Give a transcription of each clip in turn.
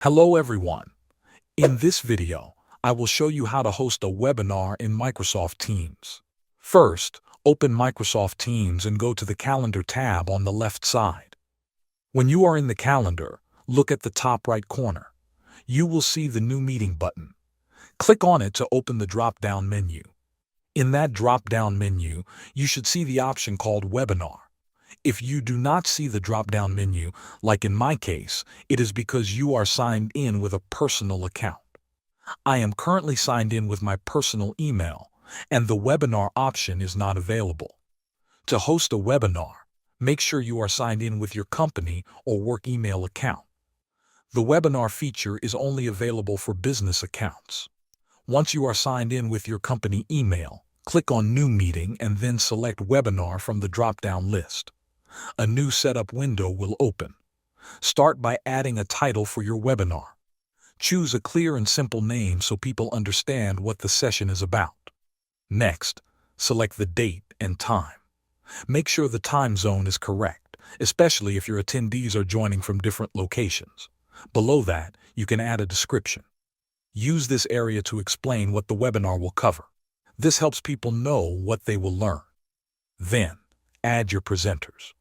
Hello everyone. In this video, I will show you how to host a webinar in Microsoft Teams. First, open Microsoft Teams and go to the Calendar tab on the left side. When you are in the calendar, look at the top right corner. You will see the New Meeting button. Click on it to open the drop-down menu. In that drop-down menu, you should see the option called Webinar. If you do not see the drop-down menu, like in my case, it is because you are signed in with a personal account. I am currently signed in with my personal email, and the webinar option is not available. To host a webinar, make sure you are signed in with your company or work email account. The webinar feature is only available for business accounts. Once you are signed in with your company email, click on New Meeting and then select Webinar from the drop-down list. A new setup window will open. Start by adding a title for your webinar. Choose a clear and simple name so people understand what the session is about. Next, select the date and time. Make sure the time zone is correct, especially if your attendees are joining from different locations. Below that, you can add a description. Use this area to explain what the webinar will cover. This helps people know what they will learn. Then, add your presenters.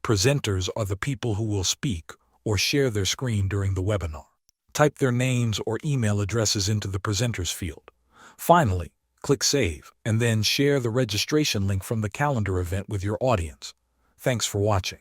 Presenters are the people who will speak or share their screen during the webinar. Type their names or email addresses into the presenters field. Finally, click Save and then share the registration link from the calendar event with your audience. Thanks for watching.